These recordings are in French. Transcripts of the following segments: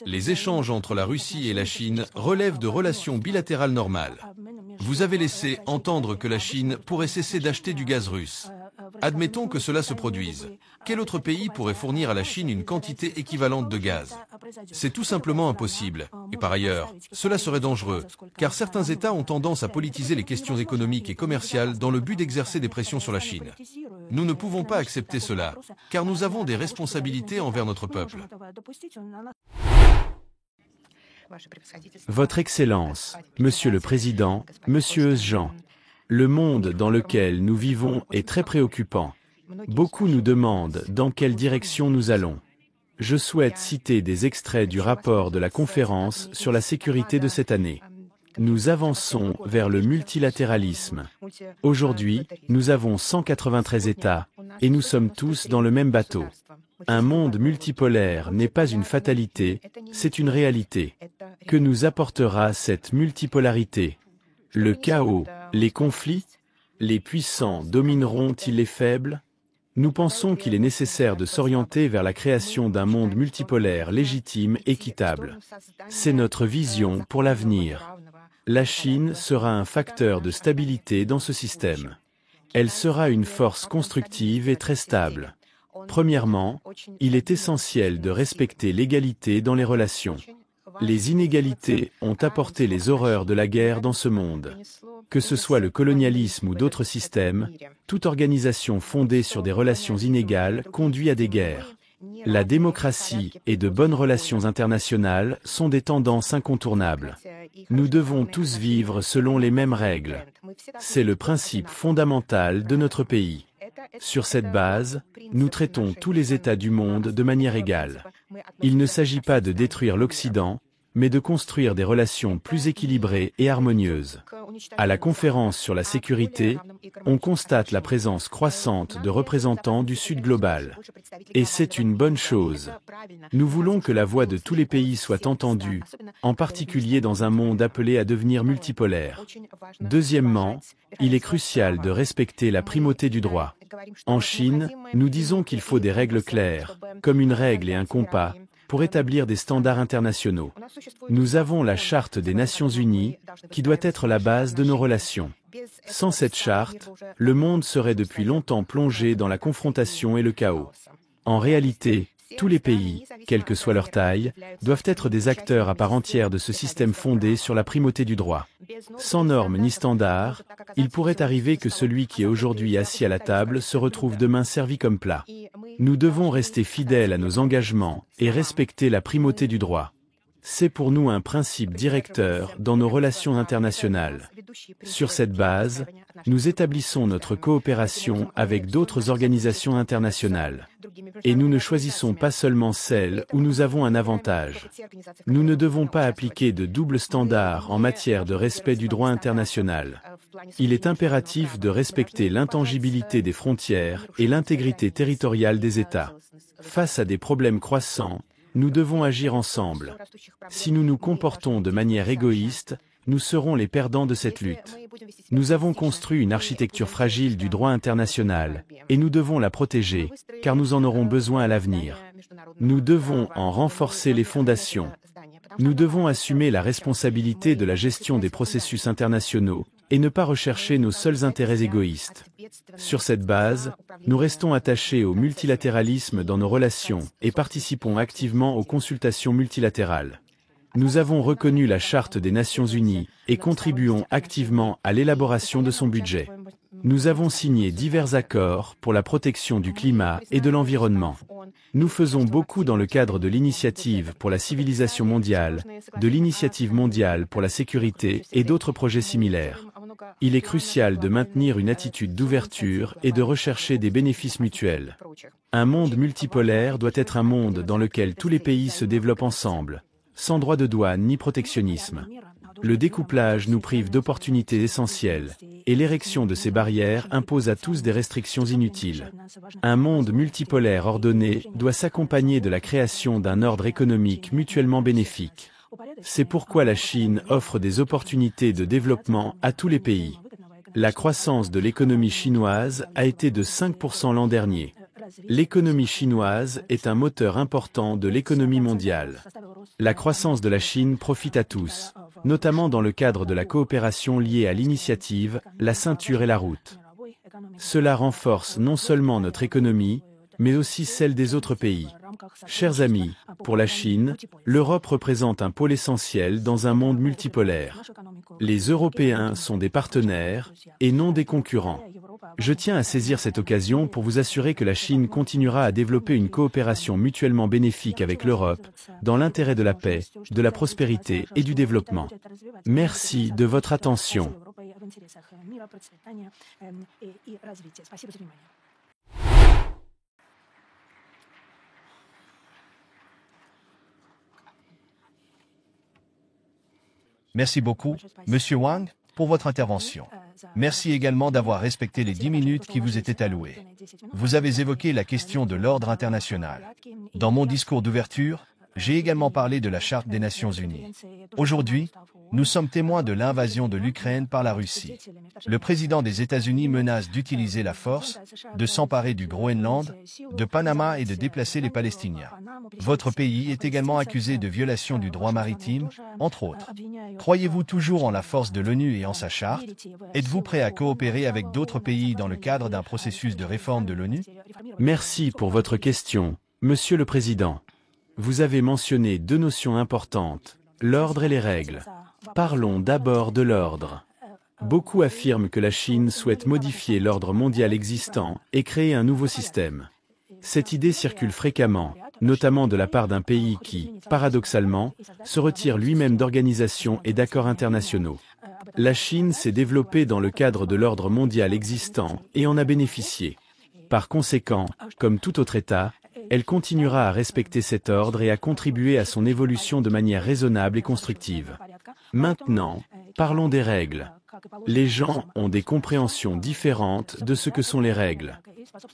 Les échanges entre la Russie et la Chine relèvent de relations bilatérales normales. Vous avez laissé entendre que la Chine pourrait cesser d'acheter du gaz russe. Admettons que cela se produise. Quel autre pays pourrait fournir à la Chine une quantité équivalente de gaz? C'est tout simplement impossible. Et par ailleurs, cela serait dangereux, car certains États ont tendance à politiser les questions économiques et commerciales dans le but d'exercer des pressions sur la Chine. Nous ne pouvons pas accepter cela, car nous avons des responsabilités envers notre peuple. Votre Excellence, Monsieur le Président, Monsieur Özcan, le monde dans lequel nous vivons est très préoccupant. Beaucoup nous demandent dans quelle direction nous allons. Je souhaite citer des extraits du rapport de la conférence sur la sécurité de cette année. Nous avançons vers le multilatéralisme. Aujourd'hui, nous avons 193 États, et nous sommes tous dans le même bateau. Un monde multipolaire n'est pas une fatalité, c'est une réalité. Que nous apportera cette multipolarité? Le chaos, les conflits? Les puissants domineront-ils les faibles? Nous pensons qu'il est nécessaire de s'orienter vers la création d'un monde multipolaire légitime, équitable. C'est notre vision pour l'avenir. La Chine sera un facteur de stabilité dans ce système. Elle sera une force constructive et très stable. Premièrement, il est essentiel de respecter l'égalité dans les relations. Les inégalités ont apporté les horreurs de la guerre dans ce monde. Que ce soit le colonialisme ou d'autres systèmes, toute organisation fondée sur des relations inégales conduit à des guerres. La démocratie et de bonnes relations internationales sont des tendances incontournables. Nous devons tous vivre selon les mêmes règles. C'est le principe fondamental de notre pays. Sur cette base, nous traitons tous les États du monde de manière égale. Il ne s'agit pas de détruire l'Occident, mais de construire des relations plus équilibrées et harmonieuses. À la conférence sur la sécurité, on constate la présence croissante de représentants du Sud global. Et c'est une bonne chose. Nous voulons que la voix de tous les pays soit entendue, en particulier dans un monde appelé à devenir multipolaire. Deuxièmement, il est crucial de respecter la primauté du droit. En Chine, nous disons qu'il faut des règles claires, comme une règle et un compas, pour établir des standards internationaux. Nous avons la Charte des Nations Unies, qui doit être la base de nos relations. Sans cette charte, le monde serait depuis longtemps plongé dans la confrontation et le chaos. En réalité, tous les pays, quelle que soit leur taille, doivent être des acteurs à part entière de ce système fondé sur la primauté du droit. Sans normes ni standards, il pourrait arriver que celui qui est aujourd'hui assis à la table se retrouve demain servi comme plat. Nous devons rester fidèles à nos engagements et respecter la primauté du droit. C'est pour nous un principe directeur dans nos relations internationales. Sur cette base, nous établissons notre coopération avec d'autres organisations internationales. Et nous ne choisissons pas seulement celles où nous avons un avantage. Nous ne devons pas appliquer de doubles standards en matière de respect du droit international. Il est impératif de respecter l'intangibilité des frontières et l'intégrité territoriale des États. Face à des problèmes croissants, nous devons agir ensemble. Si nous nous comportons de manière égoïste, nous serons les perdants de cette lutte. Nous avons construit une architecture fragile du droit international, et nous devons la protéger, car nous en aurons besoin à l'avenir. Nous devons en renforcer les fondations. Nous devons assumer la responsabilité de la gestion des processus internationaux, et ne pas rechercher nos seuls intérêts égoïstes. Sur cette base, nous restons attachés au multilatéralisme dans nos relations et participons activement aux consultations multilatérales. Nous avons reconnu la Charte des Nations Unies et contribuons activement à l'élaboration de son budget. Nous avons signé divers accords pour la protection du climat et de l'environnement. Nous faisons beaucoup dans le cadre de l'initiative pour la civilisation mondiale, de l'initiative mondiale pour la sécurité et d'autres projets similaires. Il est crucial de maintenir une attitude d'ouverture et de rechercher des bénéfices mutuels. Un monde multipolaire doit être un monde dans lequel tous les pays se développent ensemble, sans droit de douane ni protectionnisme. Le découplage nous prive d'opportunités essentielles, et l'érection de ces barrières impose à tous des restrictions inutiles. Un monde multipolaire ordonné doit s'accompagner de la création d'un ordre économique mutuellement bénéfique. C'est pourquoi la Chine offre des opportunités de développement à tous les pays. La croissance de l'économie chinoise a été de 5% l'an dernier. L'économie chinoise est un moteur important de l'économie mondiale. La croissance de la Chine profite à tous, notamment dans le cadre de la coopération liée à l'initiative, la ceinture et la route. Cela renforce non seulement notre économie, mais aussi celle des autres pays. Chers amis, pour la Chine, l'Europe représente un pôle essentiel dans un monde multipolaire. Les Européens sont des partenaires et non des concurrents. Je tiens à saisir cette occasion pour vous assurer que la Chine continuera à développer une coopération mutuellement bénéfique avec l'Europe, dans l'intérêt de la paix, de la prospérité et du développement. Merci de votre attention. Merci beaucoup, Monsieur Wang, pour votre intervention. Merci également d'avoir respecté les 10 minutes qui vous étaient allouées. Vous avez évoqué la question de l'ordre international. Dans mon discours d'ouverture, j'ai également parlé de la Charte des Nations Unies. Aujourd'hui, nous sommes témoins de l'invasion de l'Ukraine par la Russie. Le président des États-Unis menace d'utiliser la force, de s'emparer du Groenland, de Panama et de déplacer les Palestiniens. Votre pays est également accusé de violation du droit maritime, entre autres. Croyez-vous toujours en la force de l'ONU et en sa charte? Êtes-vous prêt à coopérer avec d'autres pays dans le cadre d'un processus de réforme de l'ONU? Merci pour votre question, Monsieur le Président. Vous avez mentionné deux notions importantes, l'ordre et les règles. Parlons d'abord de l'ordre. Beaucoup affirment que la Chine souhaite modifier l'ordre mondial existant et créer un nouveau système. Cette idée circule fréquemment, notamment de la part d'un pays qui, paradoxalement, se retire lui-même d'organisations et d'accords internationaux. La Chine s'est développée dans le cadre de l'ordre mondial existant et en a bénéficié. Par conséquent, comme tout autre État, elle continuera à respecter cet ordre et à contribuer à son évolution de manière raisonnable et constructive. Maintenant, parlons des règles. Les gens ont des compréhensions différentes de ce que sont les règles.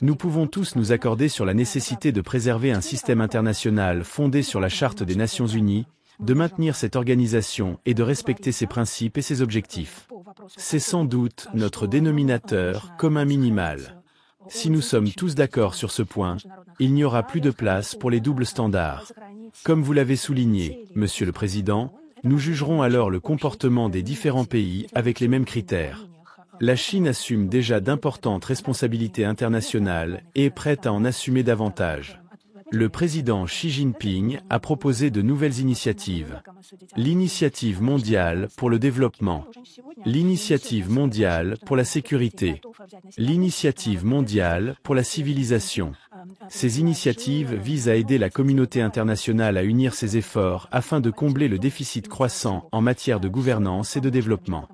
Nous pouvons tous nous accorder sur la nécessité de préserver un système international fondé sur la Charte des Nations Unies, de maintenir cette organisation et de respecter ses principes et ses objectifs. C'est sans doute notre dénominateur commun minimal. Si nous sommes tous d'accord sur ce point, il n'y aura plus de place pour les doubles standards. Comme vous l'avez souligné, Monsieur le Président, nous jugerons alors le comportement des différents pays avec les mêmes critères. La Chine assume déjà d'importantes responsabilités internationales et est prête à en assumer davantage. Le président Xi Jinping a proposé de nouvelles initiatives. L'initiative mondiale pour le développement, l'initiative mondiale pour la sécurité, l'initiative mondiale pour la civilisation. Ces initiatives visent à aider la communauté internationale à unir ses efforts afin de combler le déficit croissant en matière de gouvernance et de développement.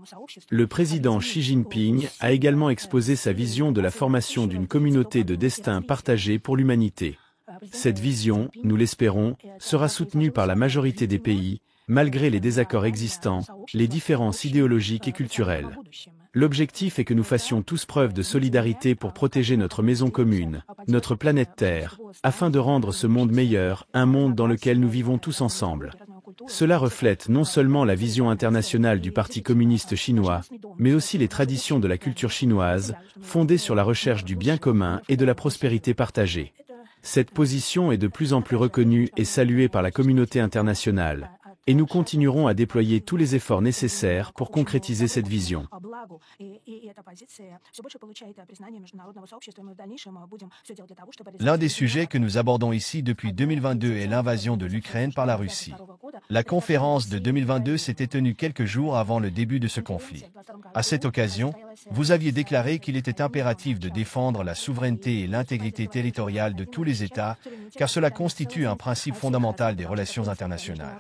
Le président Xi Jinping a également exposé sa vision de la formation d'une communauté de destin partagé pour l'humanité. Cette vision, nous l'espérons, sera soutenue par la majorité des pays, malgré les désaccords existants, les différences idéologiques et culturelles. L'objectif est que nous fassions tous preuve de solidarité pour protéger notre maison commune, notre planète Terre, afin de rendre ce monde meilleur, un monde dans lequel nous vivons tous ensemble. Cela reflète non seulement la vision internationale du Parti communiste chinois, mais aussi les traditions de la culture chinoise, fondées sur la recherche du bien commun et de la prospérité partagée. Cette position est de plus en plus reconnue et saluée par la communauté internationale, et nous continuerons à déployer tous les efforts nécessaires pour concrétiser cette vision. L'un des sujets que nous abordons ici depuis 2022 est l'invasion de l'Ukraine par la Russie. La conférence de 2022 s'était tenue quelques jours avant le début de ce conflit. À cette occasion, vous aviez déclaré qu'il était impératif de défendre la souveraineté et l'intégrité territoriale de tous les États, car cela constitue un principe fondamental des relations internationales.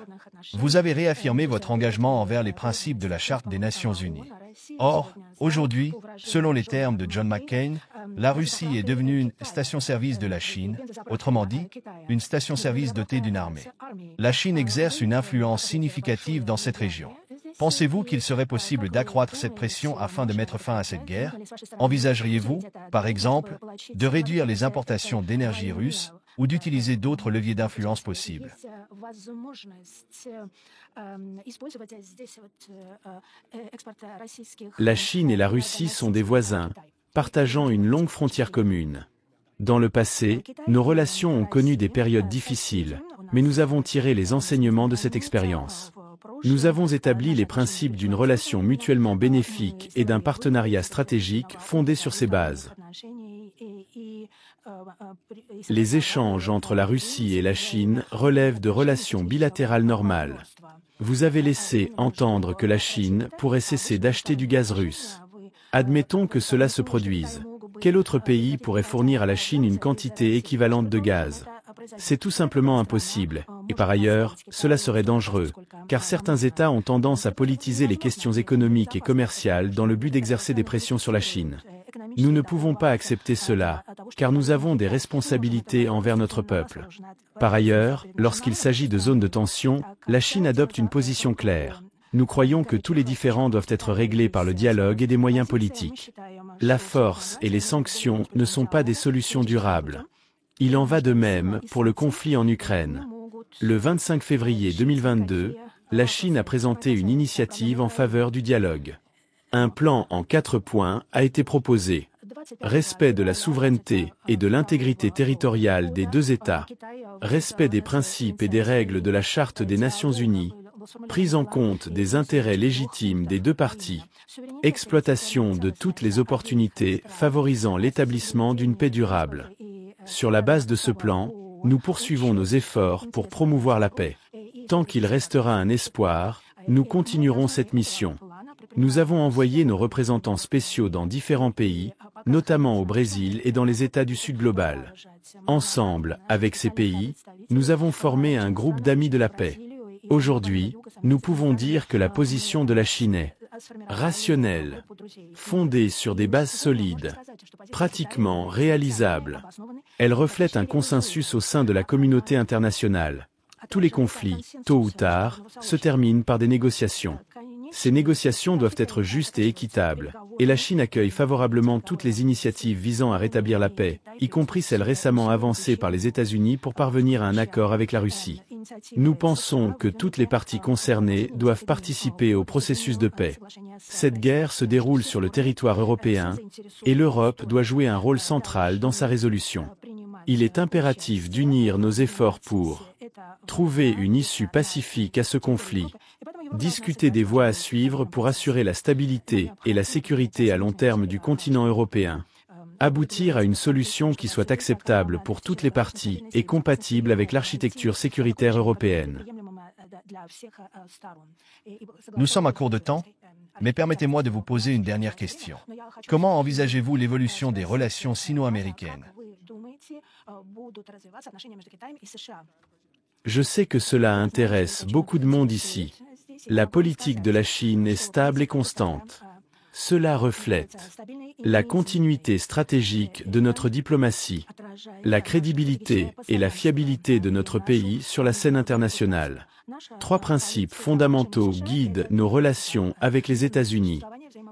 Vous avez réaffirmé votre engagement envers les principes de la Charte des Nations Unies. Or, aujourd'hui, selon les termes de John McCain, la Russie est devenue une station-service de la Chine, autrement dit, une station-service dotée d'une armée. La Chine exerce une influence significative dans cette région. Pensez-vous qu'il serait possible d'accroître cette pression afin de mettre fin à cette guerre? Envisageriez-vous, par exemple, de réduire les importations d'énergie russe ou d'utiliser d'autres leviers d'influence possibles? La Chine et la Russie sont des voisins, partageant une longue frontière commune. Dans le passé, nos relations ont connu des périodes difficiles, mais nous avons tiré les enseignements de cette expérience. Nous avons établi les principes d'une relation mutuellement bénéfique et d'un partenariat stratégique fondé sur ces bases. Les échanges entre la Russie et la Chine relèvent de relations bilatérales normales. Vous avez laissé entendre que la Chine pourrait cesser d'acheter du gaz russe. Admettons que cela se produise. Quel autre pays pourrait fournir à la Chine une quantité équivalente de gaz? C'est tout simplement impossible, et par ailleurs, cela serait dangereux, car certains États ont tendance à politiser les questions économiques et commerciales dans le but d'exercer des pressions sur la Chine. Nous ne pouvons pas accepter cela, car nous avons des responsabilités envers notre peuple. Par ailleurs, lorsqu'il s'agit de zones de tension, la Chine adopte une position claire. Nous croyons que tous les différends doivent être réglés par le dialogue et des moyens politiques. La force et les sanctions ne sont pas des solutions durables. Il en va de même pour le conflit en Ukraine. Le 25 février 2022, la Chine a présenté une initiative en faveur du dialogue. Un plan en 4 points a été proposé. Respect de la souveraineté et de l'intégrité territoriale des deux États. Respect des principes et des règles de la Charte des Nations Unies. Prise en compte des intérêts légitimes des deux parties. Exploitation de toutes les opportunités favorisant l'établissement d'une paix durable. Sur la base de ce plan, nous poursuivons nos efforts pour promouvoir la paix. Tant qu'il restera un espoir, nous continuerons cette mission. Nous avons envoyé nos représentants spéciaux dans différents pays, notamment au Brésil et dans les États du Sud global. Ensemble, avec ces pays, nous avons formé un groupe d'amis de la paix. Aujourd'hui, nous pouvons dire que la position de la Chine est rationnelle, fondée sur des bases solides, pratiquement réalisables. Elle reflète un consensus au sein de la communauté internationale. Tous les conflits, tôt ou tard, se terminent par des négociations. Ces négociations doivent être justes et équitables, et la Chine accueille favorablement toutes les initiatives visant à rétablir la paix, y compris celles récemment avancées par les États-Unis pour parvenir à un accord avec la Russie. Nous pensons que toutes les parties concernées doivent participer au processus de paix. Cette guerre se déroule sur le territoire européen, et l'Europe doit jouer un rôle central dans sa résolution. Il est impératif d'unir nos efforts pour trouver une issue pacifique à ce conflit, discuter des voies à suivre pour assurer la stabilité et la sécurité à long terme du continent européen, aboutir à une solution qui soit acceptable pour toutes les parties et compatible avec l'architecture sécuritaire européenne. Nous sommes à court de temps, mais permettez-moi de vous poser une dernière question. Comment envisagez-vous l'évolution des relations sino-américaines? Je sais que cela intéresse beaucoup de monde ici. La politique de la Chine est stable et constante. Cela reflète la continuité stratégique de notre diplomatie, la crédibilité et la fiabilité de notre pays sur la scène internationale. 3 principes fondamentaux guident nos relations avec les États-Unis.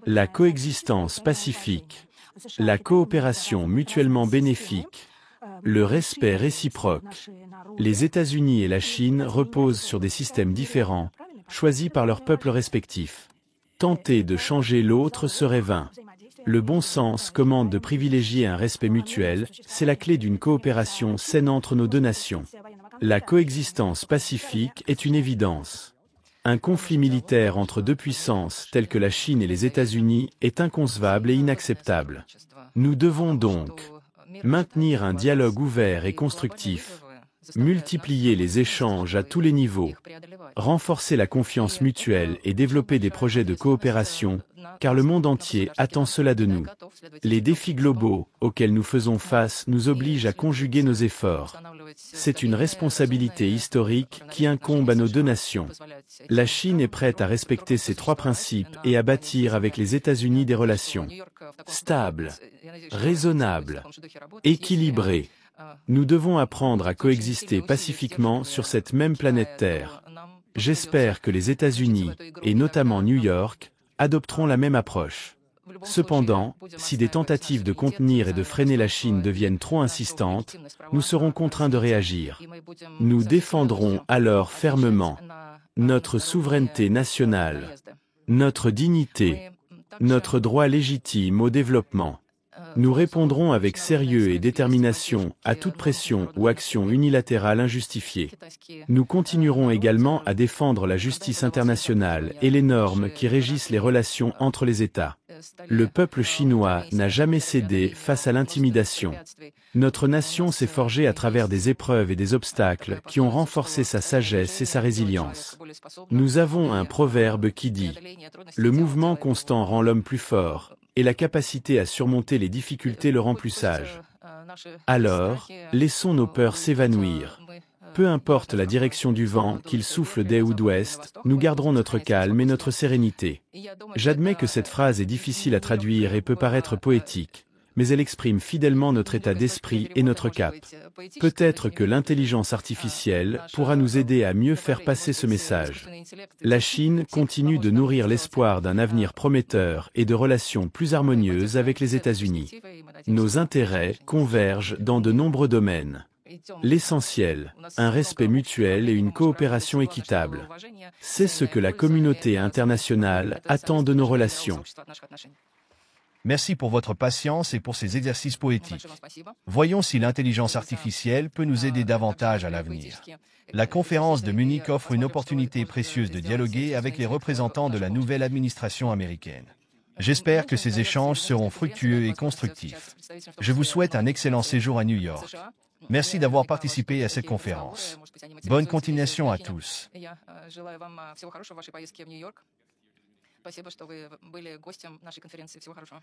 La coexistence pacifique, la coopération mutuellement bénéfique, le respect réciproque. Les États-Unis et la Chine reposent sur des systèmes différents, choisis par leurs peuples respectifs. Tenter de changer l'autre serait vain. Le bon sens commande de privilégier un respect mutuel, c'est la clé d'une coopération saine entre nos deux nations. La coexistence pacifique est une évidence. Un conflit militaire entre deux puissances telles que la Chine et les États-Unis est inconcevable et inacceptable. Nous devons donc maintenir un dialogue ouvert et constructif, multiplier les échanges à tous les niveaux, renforcer la confiance mutuelle et développer des projets de coopération, car le monde entier attend cela de nous. Les défis globaux auxquels nous faisons face nous obligent à conjuguer nos efforts. C'est une responsabilité historique qui incombe à nos deux nations. La Chine est prête à respecter ces 3 principes et à bâtir avec les États-Unis des relations stables, raisonnables, équilibrées. Nous devons apprendre à coexister pacifiquement sur cette même planète Terre. J'espère que les États-Unis, et notamment New York, adopteront la même approche. Cependant, si des tentatives de contenir et de freiner la Chine deviennent trop insistantes, nous serons contraints de réagir. Nous défendrons alors fermement notre souveraineté nationale, notre dignité, notre droit légitime au développement, Nous répondrons avec sérieux et détermination à toute pression ou action unilatérale injustifiée. Nous continuerons également à défendre la justice internationale et les normes qui régissent les relations entre les États. Le peuple chinois n'a jamais cédé face à l'intimidation. Notre nation s'est forgée à travers des épreuves et des obstacles qui ont renforcé sa sagesse et sa résilience. Nous avons un proverbe qui dit « Le mouvement constant rend l'homme plus fort, et la capacité à surmonter les difficultés le rend plus sage. » Alors, laissons nos peurs s'évanouir. Peu importe la direction du vent, qu'il souffle d'est ou d'ouest, nous garderons notre calme et notre sérénité. J'admets que cette phrase est difficile à traduire et peut paraître poétique, mais elle exprime fidèlement notre état d'esprit et notre cap. Peut-être que l'intelligence artificielle pourra nous aider à mieux faire passer ce message. La Chine continue de nourrir l'espoir d'un avenir prometteur et de relations plus harmonieuses avec les États-Unis. Nos intérêts convergent dans de nombreux domaines. L'essentiel, un respect mutuel et une coopération équitable. C'est ce que la communauté internationale attend de nos relations. Merci pour votre patience et pour ces exercices poétiques. Voyons si l'intelligence artificielle peut nous aider davantage à l'avenir. La conférence de Munich offre une opportunité précieuse de dialoguer avec les représentants de la nouvelle administration américaine. J'espère que ces échanges seront fructueux et constructifs. Je vous souhaite un excellent séjour à New York. Merci d'avoir participé à cette conférence. Bonne continuation à tous. Спасибо, что вы были гостем нашей конференции. Всего хорошего.